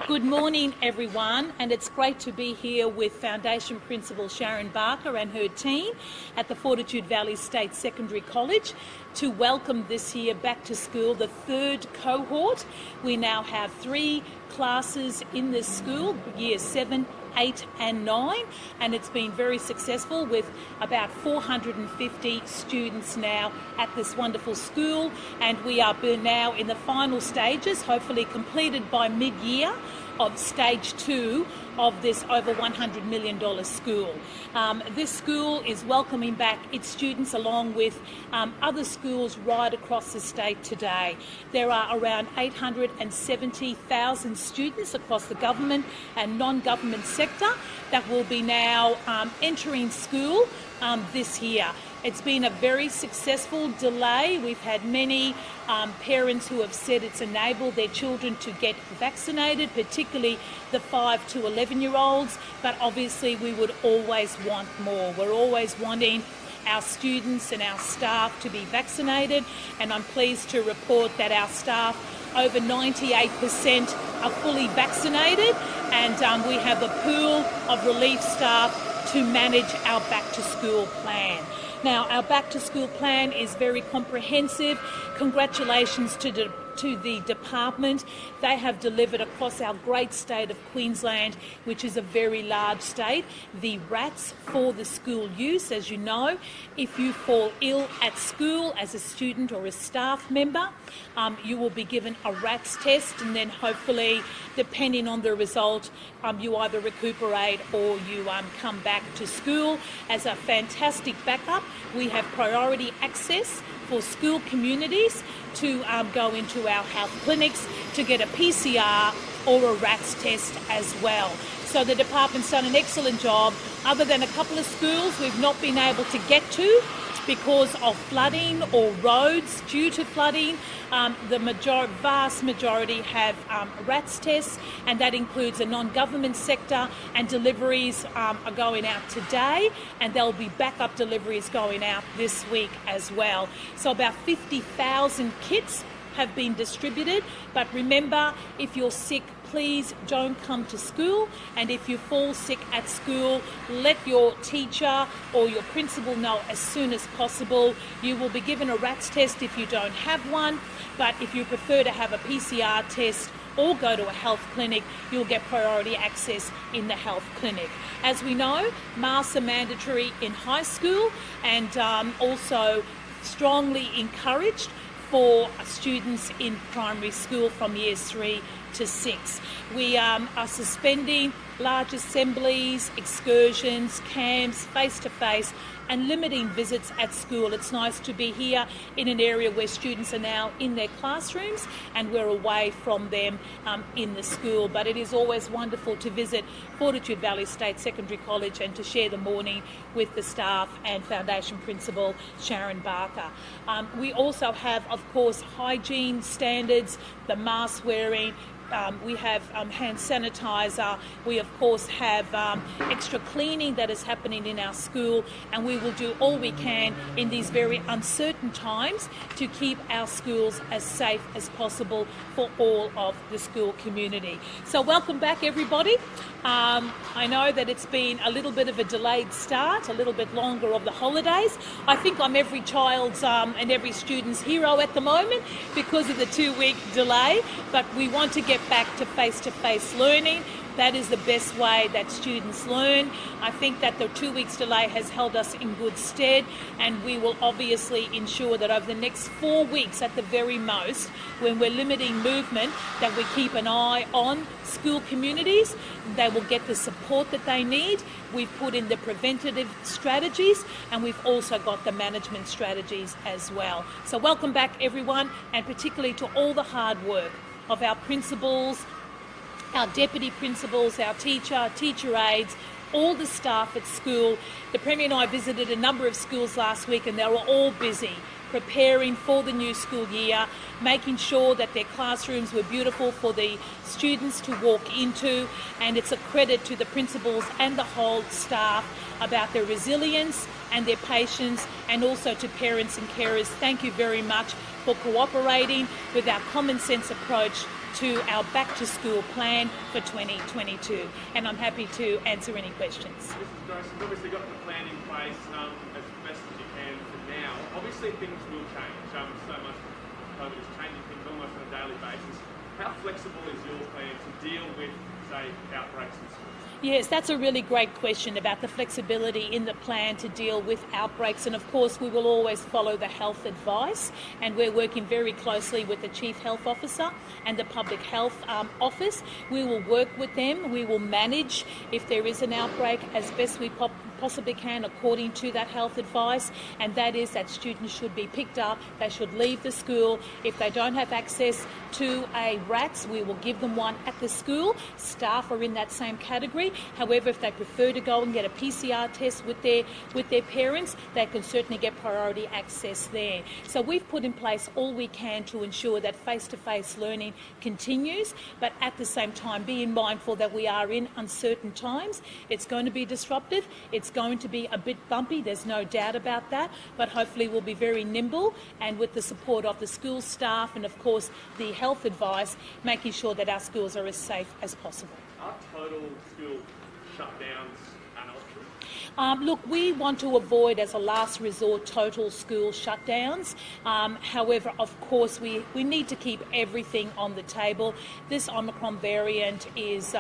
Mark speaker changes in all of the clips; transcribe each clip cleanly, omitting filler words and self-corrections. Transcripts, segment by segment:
Speaker 1: Good morning, everyone, and it's great to be here with Foundation Principal Sharon Barker and her team at the Fortitude Valley State Secondary College to welcome this year back to school the third cohort. We now have 3 classes in this school, years 7, 8 and 9, and it's been very successful with about 450 students now at this wonderful school, and we are now in the final stages, hopefully completed by mid-year, of stage 2 of this over $100 million school. This school is welcoming back its students along with other schools right across the state today. There are around 870,000 students across the government and non-government sector that will be now entering school this year. It's been a very successful delay. We've had many parents who have said it's enabled their children to get vaccinated, particularly the 5 to 11-year-olds, but obviously we would always want more. We're always wanting our students and our staff to be vaccinated, and I'm pleased to report that our staff, over 98%, are fully vaccinated, and we have a pool of relief staff to manage our back-to-school plan. Now, our back-to-school plan is very comprehensive. Congratulations to the department. They have delivered across our great state of Queensland, which is a very large state, the RATs for the school use. As you know, if you fall ill at school as a student or a staff member, you will be given a RATs test, and then hopefully, depending on the result, you either recuperate or you come back to school. As a fantastic backup, we have priority access for school communities to go into our health clinics to get a PCR or a RATs test as well. So the department's done an excellent job. Other than a couple of schools we've not been able to get to because of flooding or roads due to flooding, the vast majority have RATs tests, and that includes a non-government sector, and deliveries are going out today, and there'll be backup deliveries going out this week as well. So about 50,000 kits have been distributed, but remember, if you're sick, please don't come to school, and if you fall sick at school, let your teacher or your principal know as soon as possible. You will be given a RATs test if you don't have one, but if you prefer to have a PCR test or go to a health clinic, you'll get priority access in the health clinic. As we know, masks are mandatory in high school and also strongly encouraged for students in primary school from years 3 to 6. We are suspending large assemblies, excursions, camps, face-to-face, and limiting visits at school. It's nice to be here in an area where students are now in their classrooms and we're away from them in the school. But it is always wonderful to visit Fortitude Valley State Secondary College and to share the morning with the staff and Foundation Principal Sharon Barker. We also have, of course, hygiene standards, the mask wearing. We have hand sanitizer. We, of course, have extra cleaning that is happening in our school, and we will do all we can in these very uncertain times to keep our schools as safe as possible for all of the school community. So welcome back, everybody. I know that it's been a little bit of a delayed start, a little bit longer of the holidays. I think I'm every child's and every student's hero at the moment because of the 2-week delay, but we want to get back to face-to-face learning. That is the best way that students learn. I think that the 2 weeks delay has held us in good stead, and we will obviously ensure that over the next 4 weeks at the very most, when we're limiting movement, that we keep an eye on school communities. They will get the support that they need. We've put in the preventative strategies, and we've also got the management strategies as well. So welcome back, everyone, and particularly to all the hard work of our principals, our deputy principals, our teacher aides, all the staff at school. The Premier and I visited a number of schools last week, and they were all busy preparing for the new school year, making sure that their classrooms were beautiful for the students to walk into, and it's a credit to the principals and the whole staff about their resilience and their patience, and also to parents and carers. Thank you very much for cooperating with our common sense approach to our back to school plan for 2022. And I'm happy to answer any questions.
Speaker 2: Mrs. Jones, you've obviously got the plan in place as best as you can for now. Obviously things will change. So much COVID is changing things almost on a daily basis. How flexible is your plan to deal with, say, outbreaks in schools?
Speaker 1: Yes, that's a really great question about the flexibility in the plan to deal with outbreaks. And of course, we will always follow the health advice. And we're working very closely with the Chief Health Officer and the Public Health Office. We will work with them. We will manage if there is an outbreak as best we possibly can according to that health advice, and that is that students should be picked up, they should leave the school. If they don't have access to a RATS, we will give them one at the school. Staff are in that same category. However, if they prefer to go and get a PCR test with their parents, they can certainly get priority access there. So we've put in place all we can to ensure that face-to-face learning continues, but at the same time being mindful that we are in uncertain times. It's going to be disruptive. It's going to be a bit bumpy, there's no doubt about that, but hopefully we'll be very nimble, and with the support of the school staff and of course the health advice, making sure that our schools are as safe as possible.
Speaker 2: Are total school shutdowns an option?
Speaker 1: Look, we want to avoid as a last resort total school shutdowns. However, of course, we need to keep everything on the table. This Omicron variant is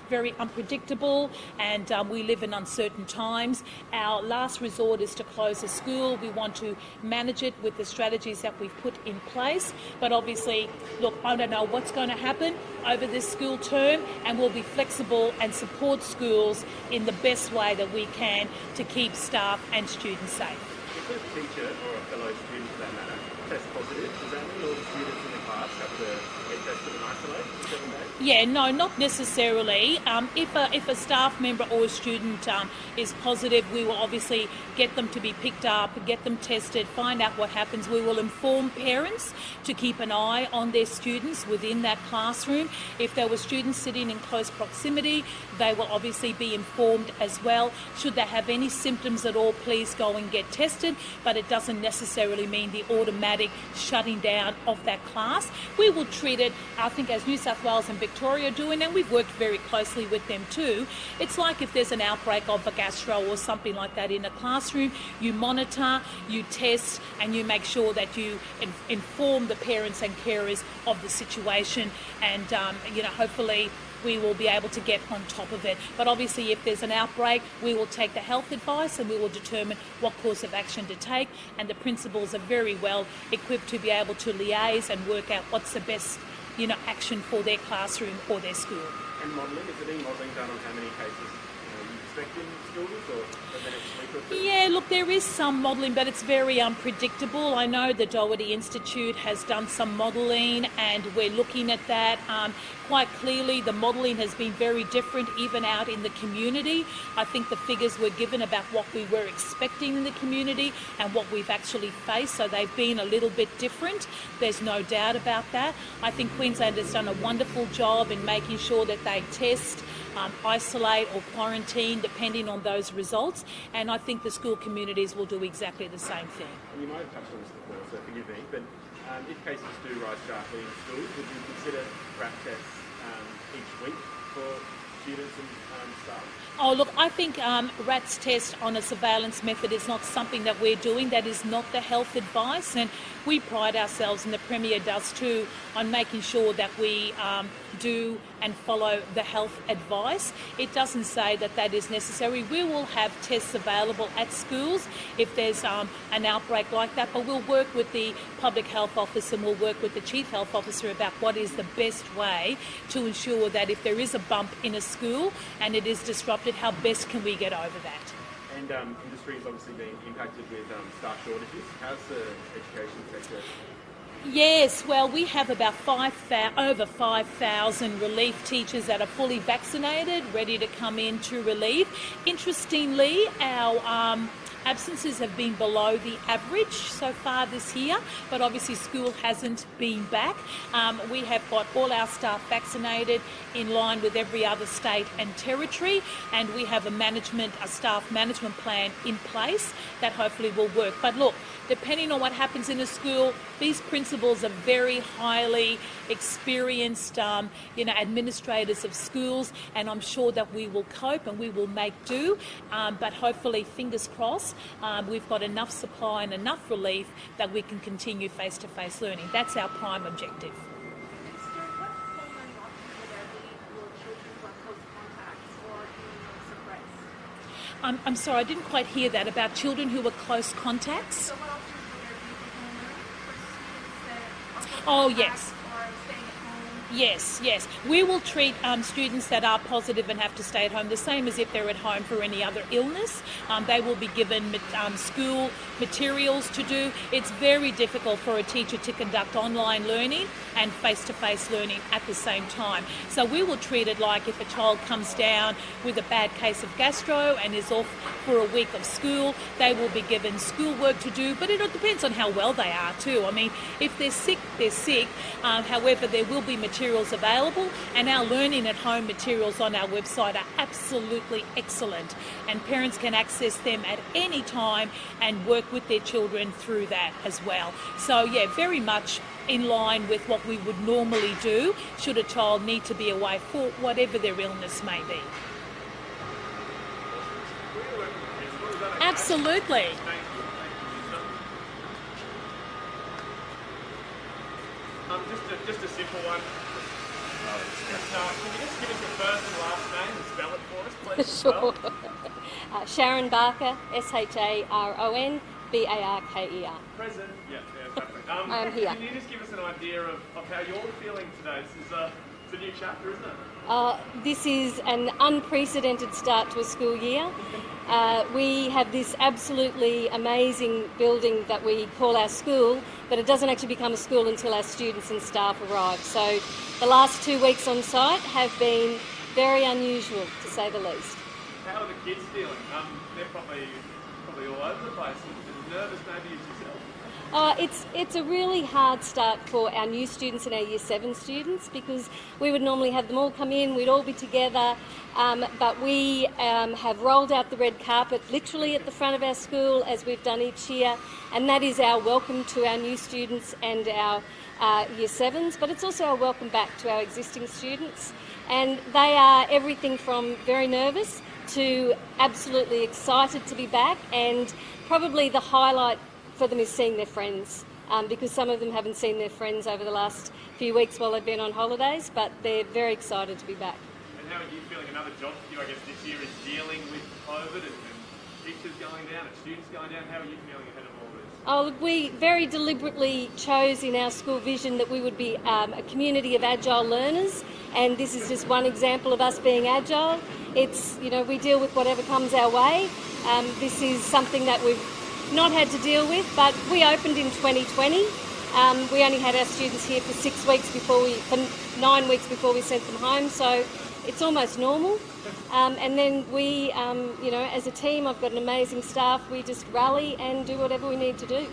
Speaker 1: very unpredictable, and we live in uncertain times. Our last resort is to close the school. We want to manage it with the strategies that we've put in place. But obviously, look, I don't know what's going to happen over this school term, and we'll be flexible and support schools in the best way that we can to keep staff and students safe.
Speaker 3: If a teacher or a fellow student for that matter tests positive, does that mean all the students in the class have to get tested and isolate for 7 days?
Speaker 1: Yeah, no, not necessarily. If a staff member or a student is positive, we will obviously get them to be picked up, get them tested, find out what happens. We will inform parents to keep an eye on their students within that classroom. If there were students sitting in close proximity, they will obviously be informed as well. Should they have any symptoms at all, please go and get tested, but it doesn't necessarily mean the automatic shutting down of that class. We will treat it, I think, as New South Wales and Victoria are doing, and we've worked very closely with them too. It's like if there's an outbreak of a gastro or something like that in a classroom, you monitor, you test, and you make sure that you inform the parents and carers of the situation, and hopefully we will be able to get on top of it. But obviously if there's an outbreak, we will take the health advice and we will determine what course of action to take, and the principals are very well equipped to be able to liaise and work out what's the best action for their classroom or their school.
Speaker 3: And modelling, is there any modelling done on how many cases you expect in schools or over the next week or two?
Speaker 1: Yeah, look, there is some modelling, but it's very unpredictable. I know the Doherty Institute has done some modelling, and we're looking at that. Quite clearly, the modelling has been very different even out in the community. I think the figures were given about what we were expecting in the community and what we've actually faced, so they've been a little bit different. There's no doubt about that. I think Queensland has done a wonderful job in making sure that they test, isolate or quarantine depending on those results, and I think the school communities will do exactly the same thing.
Speaker 3: And you might have touched on this before, so forgive me, but if cases do rise sharply in schools, would you consider RAT tests each week for students and staff?
Speaker 1: Oh, look, I think RATS test on a surveillance method is not something that we're doing. That is not the health advice, and we pride ourselves, and the Premier does too, on making sure that we do and follow the health advice. It doesn't say that that is necessary. We will have tests available at schools if there's an outbreak like that, but we'll work with the Public Health Officer and we'll work with the Chief Health Officer about what is the best way to ensure that if there is a bump in a school and it is disrupted, how best can we get over that?
Speaker 3: And industry has obviously been impacted with staff shortages. How's the education sector?
Speaker 1: Yes, well, we have about over 5,000 relief teachers that are fully vaccinated, ready to come in to relieve. Interestingly, our absences have been below the average so far this year, but obviously school hasn't been back. We have got all our staff vaccinated in line with every other state and territory, and we have a staff management plan in place that hopefully will work. But look, depending on what happens in a school, these principals principals are very highly experienced, administrators of schools, and I'm sure that we will cope and we will make do. But hopefully, fingers crossed, we've got enough supply and enough relief that we can continue face-to-face learning. That's our prime objective. I'm sorry, I didn't quite hear that about children who were close contacts. Oh, yes. Yes. We will treat students that are positive and have to stay at home the same as if they're at home for any other illness. They will be given school materials to do. It's very difficult for a teacher to conduct online learning and face-to-face learning at the same time. So we will treat it like if a child comes down with a bad case of gastro and is off for a week of school, they will be given schoolwork to do, but it depends on how well they are too. I mean, if they're sick, they're sick. However, there will be materials available, and our learning at home materials on our website are absolutely excellent, and parents can access them at any time and work with their children through that as well. So yeah, very much in line with what we would normally do should a child need to be away for whatever their illness may be. Absolutely.
Speaker 2: Just a simple one. Can you just give us your first and last name and spell it for us, please?
Speaker 4: Sure. Sharon Barker, SharonBarker.
Speaker 2: Present. Yeah, perfect.
Speaker 4: I'm here.
Speaker 2: Can you just give us an idea of how you're feeling today? This is it's a new chapter, isn't it?
Speaker 4: This is an unprecedented start to a school year. We have this absolutely amazing building that we call our school, but it doesn't actually become a school until our students and staff arrive. So the last 2 weeks on site have been very unusual, to say the least.
Speaker 2: How are the kids feeling? They're probably all over the place. As nervous maybe as yourself?
Speaker 4: It's a really hard start for our new students and our Year 7 students, because we would normally have them all come in, we'd all be together, but we have rolled out the red carpet literally at the front of our school, as we've done each year, and that is our welcome to our new students and our Year 7s, but it's also a welcome back to our existing students, and they are everything from very nervous to absolutely excited to be back, and probably the highlight for them is seeing their friends, because some of them haven't seen their friends over the last few weeks while they've been on holidays, but they're very excited to be back.
Speaker 2: And how are you feeling? Another job for you, I guess, this year is dealing with COVID and teachers going down and students going down. How are you feeling ahead of all this?
Speaker 4: Oh, look, we very deliberately chose in our school vision that we would be a community of agile learners, and this is just one example of us being agile. It's, we deal with whatever comes our way. This is something that we've not had to deal with, but we opened in 2020. We only had our students here for 9 weeks before we sent them home, so it's almost normal. And then we, as a team, I've got an amazing staff. We just rally and do whatever we need to do.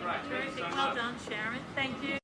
Speaker 2: Right,
Speaker 1: Terrific. Well done, Sharon. Thank you.